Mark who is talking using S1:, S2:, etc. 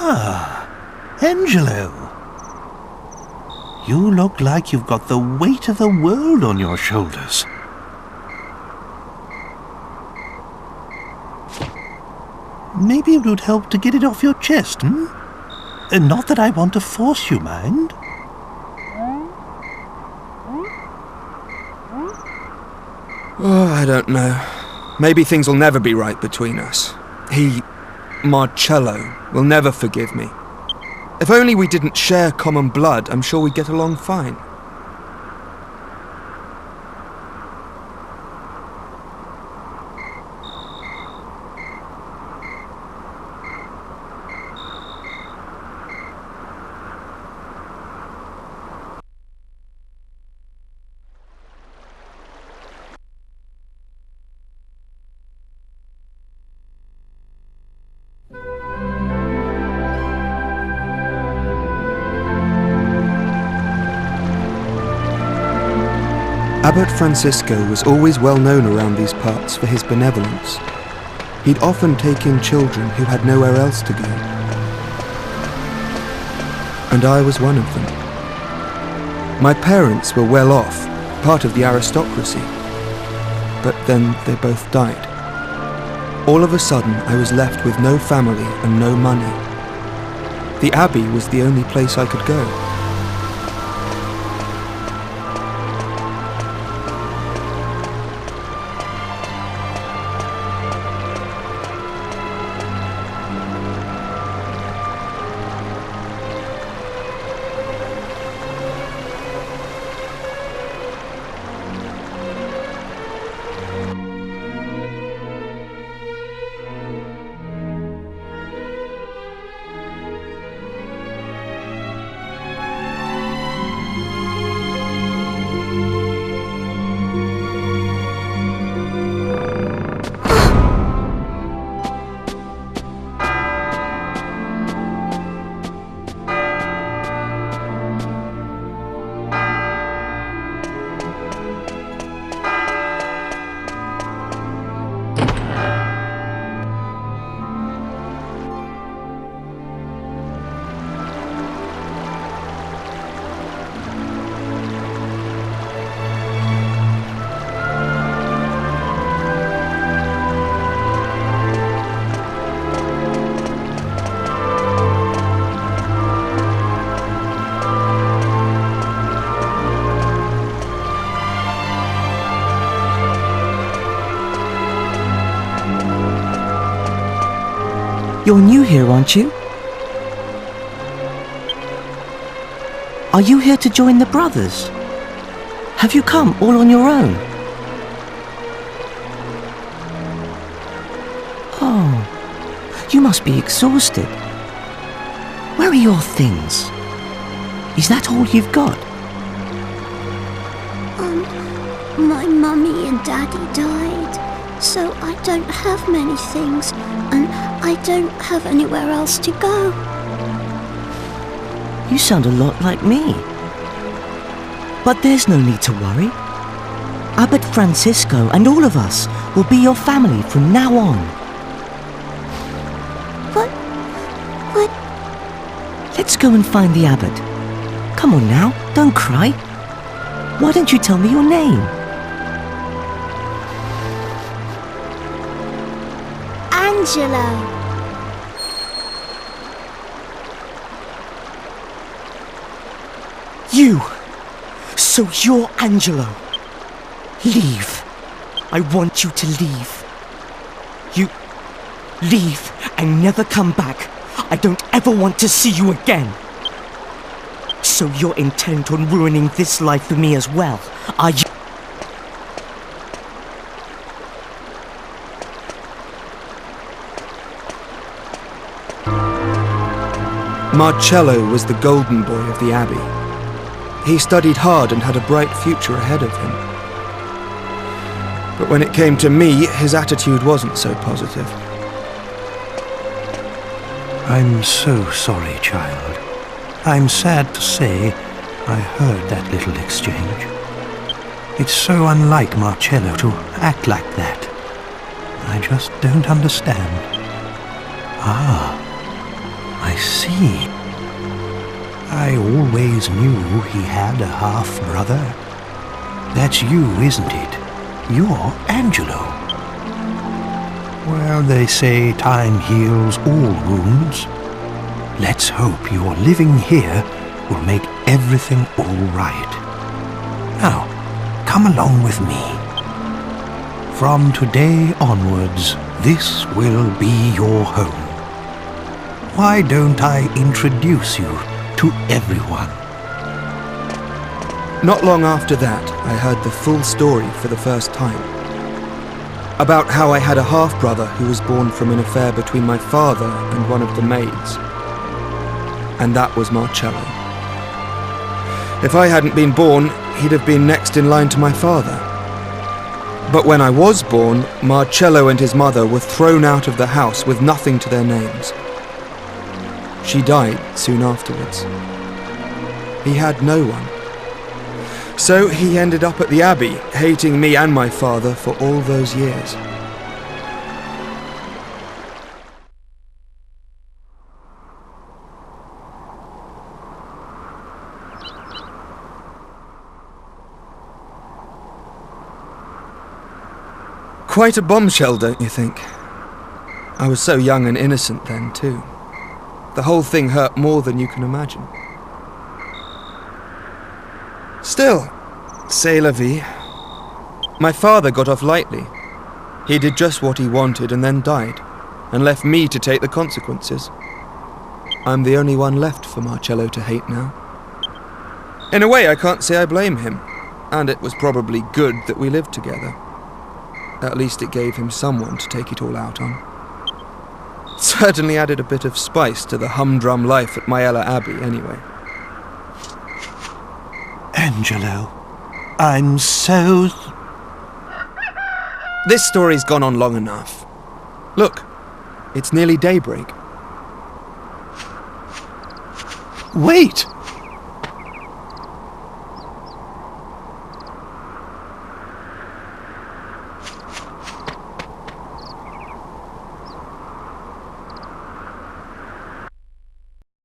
S1: Ah, Angelo. You look like you've got the weight of the world on your shoulders. Maybe it would help to get it off your chest, hmm? Not that I want to force you, mind.
S2: Oh, I don't know. Maybe things will never be right between us. Marcello, will never forgive me. If only we didn't share common blood, I'm sure we'd get along fine. Abbot Francisco was always well known around these parts for his benevolence. He'd often take in children who had nowhere else to go. And I was one of them. My parents were well off, part of the aristocracy. But then they both died. All of a sudden, I was left with no family and no money. The Abbey was the only place I could go.
S3: You're new here, aren't you? Are you here to join the brothers? Have you come all on your own? Oh, you must be exhausted. Where are your things? Is that all you've got?
S4: My mummy and daddy died, so I don't have many things, and I don't have anywhere else to go.
S3: You sound a lot like me. But there's no need to worry. Abbot Francisco and all of us will be your family from now on.
S4: What?
S3: Let's go and find the abbot. Come on now, don't cry. Why don't you tell me your name?
S4: Angelo.
S3: You! So you're Angelo. Leave. I want you to leave. You leave and never come back. I don't ever want to see you again. So you're intent on ruining this life for me as well, are you?
S2: Marcello was the golden boy of the Abbey. He studied hard and had a bright future ahead of him. But when it came to me, his attitude wasn't so positive.
S1: I'm so sorry, child. I'm sad to say I heard that little exchange. It's so unlike Marcello to act like that. I just don't understand. Ah, I see. I always knew he had a half-brother. That's you, isn't it? You're Angelo. Well, they say time heals all wounds. Let's hope your living here will make everything all right. Now, come along with me. From today onwards, this will be your home. Why don't I introduce you to everyone?
S2: Not long after that, I heard the full story for the first time. About how I had a half-brother who was born from an affair between my father and one of the maids. And that was Marcello. If I hadn't been born, he'd have been next in line to my father. But when I was born, Marcello and his mother were thrown out of the house with nothing to their names. She died soon afterwards. He had no one. So he ended up at the Abbey, hating me and my father for all those years. Quite a bombshell, don't you think? I was so young and innocent then, too. The whole thing hurt more than you can imagine. Still, c'est la vie. My father got off lightly. He did just what he wanted and then died, and left me to take the consequences. I'm the only one left for Marcello to hate now. In a way, I can't say I blame him, and it was probably good that we lived together. At least it gave him someone to take it all out on. Certainly added a bit of spice to the humdrum life at Myella Abbey, anyway.
S1: Angelo, I'm so...
S2: This story's gone on long enough. Look, it's nearly daybreak.
S1: Wait!